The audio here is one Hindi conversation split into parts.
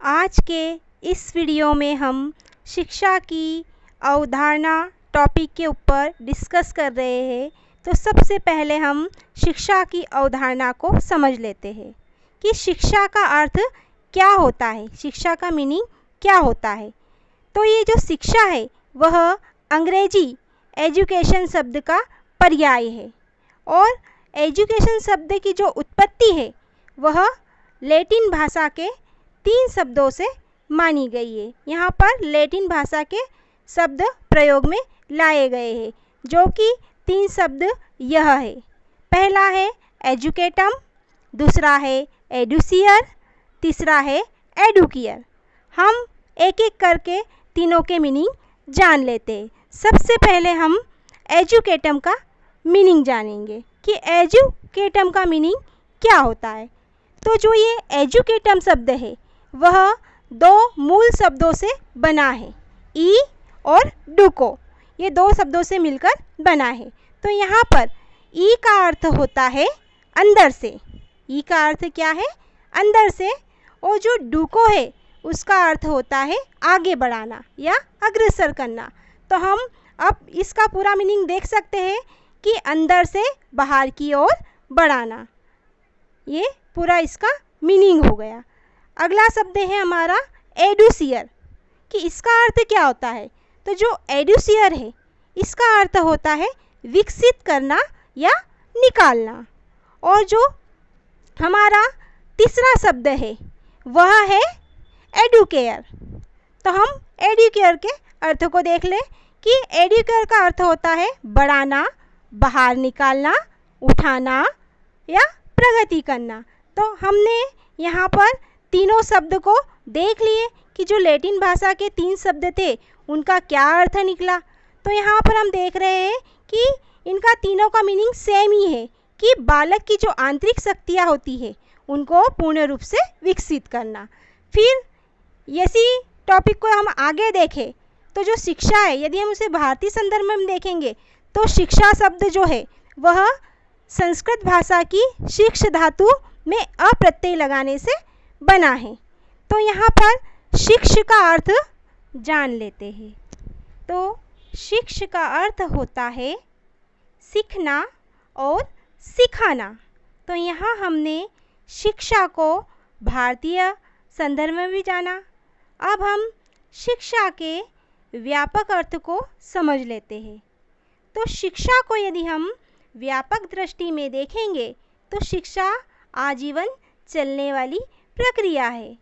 आज के इस वीडियो में हम शिक्षा की अवधारणा टॉपिक के ऊपर डिस्कस कर रहे हैं। तो सबसे पहले हम शिक्षा की अवधारणा को समझ लेते हैं कि शिक्षा का अर्थ क्या होता है, शिक्षा का मीनिंग क्या होता है। तो ये जो शिक्षा है वह अंग्रेजी एजुकेशन शब्द का पर्याय है और एजुकेशन शब्द की जो उत्पत्ति है वह लैटिन भाषा के 3 शब्दों से मानी गई है। यहाँ पर लैटिन भाषा के शब्द प्रयोग में लाए गए हैं, जो कि 3 शब्द यह है। पहला है एजुकेटम, दूसरा है एडुसियर, तीसरा है एडुकियर। हम एक एक करके तीनों के मीनिंग जान लेते हैं। सबसे पहले हम एजुकेटम का मीनिंग जानेंगे कि एजुकेटम का मीनिंग क्या होता है। तो जो ये एजुकेटम शब्द है वह 2 मूल शब्दों से बना है, ई और डुको। ये 2 शब्दों से मिलकर बना है। तो यहाँ पर ई का अर्थ होता है अंदर से। ई का अर्थ क्या है? अंदर से। और जो डुको है उसका अर्थ होता है आगे बढ़ाना या अग्रसर करना। तो हम अब इसका पूरा मीनिंग देख सकते हैं कि अंदर से बाहर की ओर बढ़ाना, ये पूरा इसका मीनिंग हो गया। अगला शब्द है हमारा एडुसियर, कि इसका अर्थ क्या होता है। तो जो एडुसियर है इसका अर्थ होता है विकसित करना या निकालना। और जो हमारा तीसरा शब्द है वह है एडुकेयर। तो हम एडुकेयर के अर्थ को देख लें कि एडुकेयर का अर्थ होता है बढ़ाना, बाहर निकालना, उठाना या प्रगति करना। तो हमने यहाँ पर तीनों शब्द को देख लिए कि जो लैटिन भाषा के 3 शब्द थे उनका क्या अर्थ निकला। तो यहाँ पर हम देख रहे हैं कि इनका तीनों का मीनिंग सेम ही है कि बालक की जो आंतरिक शक्तियाँ होती है उनको पूर्ण रूप से विकसित करना। फिर इसी टॉपिक को हम आगे देखें तो जो शिक्षा है, यदि हम उसे भारतीय संदर्भ में देखेंगे तो शिक्षा शब्द जो है वह संस्कृत भाषा की शिक्ष धातु में अ प्रत्यय लगाने से बना है। तो यहाँ पर शिक्ष का अर्थ जान लेते हैं। तो शिक्ष का अर्थ होता है सीखना और सिखाना। तो यहाँ हमने शिक्षा को भारतीय संदर्भ में भी जाना। अब हम शिक्षा के व्यापक अर्थ को समझ लेते हैं। तो शिक्षा को यदि हम व्यापक दृष्टि में देखेंगे तो शिक्षा आजीवन चलने वाली प्रक्रिया है।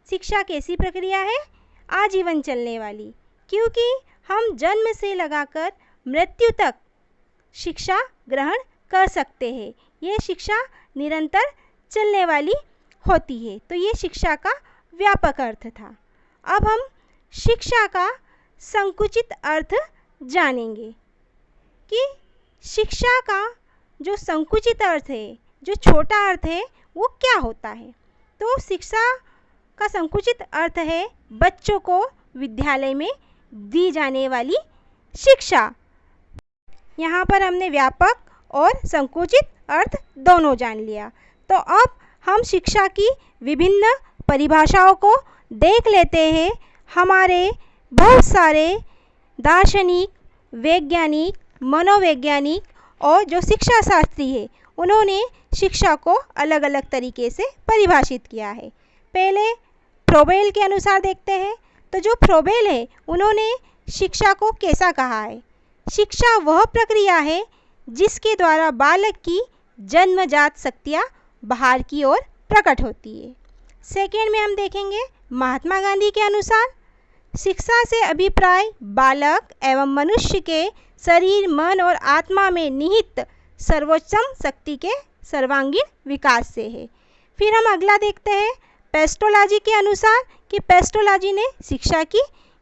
शिक्षा कैसी प्रक्रिया है? आजीवन चलने वाली, क्योंकि हम जन्म से लगाकर मृत्यु तक शिक्षा ग्रहण कर सकते हैं। ये शिक्षा निरंतर चलने वाली होती है। तो ये शिक्षा का व्यापक अर्थ था। अब हम शिक्षा का संकुचित अर्थ जानेंगे कि शिक्षा का जो संकुचित अर्थ है, जो छोटा अर्थ है, वो क्या होता है। तो शिक्षा का संकुचित अर्थ है बच्चों को विद्यालय में दी जाने वाली शिक्षा। यहाँ पर हमने व्यापक और संकुचित अर्थ दोनों जान लिया। तो अब हम शिक्षा की विभिन्न परिभाषाओं को देख लेते हैं। हमारे बहुत सारे दार्शनिक, वैज्ञानिक, मनोवैज्ञानिक और जो शिक्षा शास्त्री है उन्होंने शिक्षा को अलग अलग तरीके से परिभाषित किया है। पहले फ्रोबेल के अनुसार देखते हैं। तो जो फ्रोबेल है उन्होंने शिक्षा को कैसा कहा है? शिक्षा वह प्रक्रिया है जिसके द्वारा बालक की जन्मजात शक्तियाँ बाहर की ओर प्रकट होती है। सेकेंड में हम देखेंगे महात्मा गांधी के अनुसार शिक्षा से अभिप्राय बालक एवं मनुष्य के शरीर, मन और आत्मा में निहित सर्वोच्चम शक्ति के सर्वांगीण विकास से है। फिर हम अगला देखते हैं पेस्टोलॉजी के अनुसार कि पेस्टोलॉजी ने शिक्षा की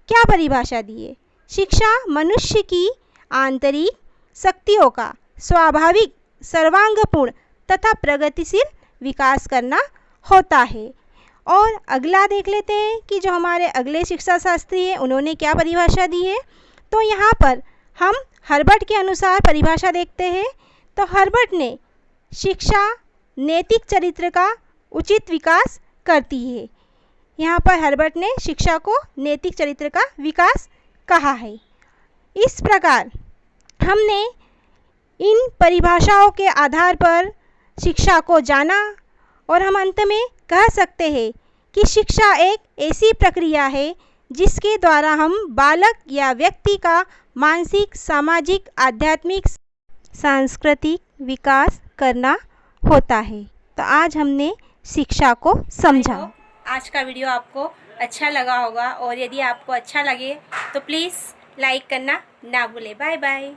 क्या परिभाषा दी है। शिक्षा मनुष्य की आंतरिक शक्तियों का स्वाभाविक, सर्वांगपूर्ण तथा प्रगतिशील विकास करना होता है। और अगला देख लेते हैं कि जो हमारे अगले शिक्षा शास्त्री हैं उन्होंने क्या परिभाषा दी है। तो यहाँ पर हम हर्बर्ट के अनुसार परिभाषा देखते हैं। तो हर्बर्ट ने शिक्षा नैतिक चरित्र का उचित विकास करती है। यहाँ पर हर्बर्ट ने शिक्षा को नैतिक चरित्र का विकास कहा है। इस प्रकार हमने इन परिभाषाओं के आधार पर शिक्षा को जाना और हम अंत में कह सकते हैं कि शिक्षा एक ऐसी प्रक्रिया है जिसके द्वारा हम बालक या व्यक्ति का मानसिक, सामाजिक, आध्यात्मिक, सांस्कृतिक विकास करना होता है। तो आज हमने शिक्षा को समझा। आज का वीडियो आपको अच्छा लगा होगा और यदि आपको अच्छा लगे तो प्लीज़ लाइक करना ना भूलें। Bye bye.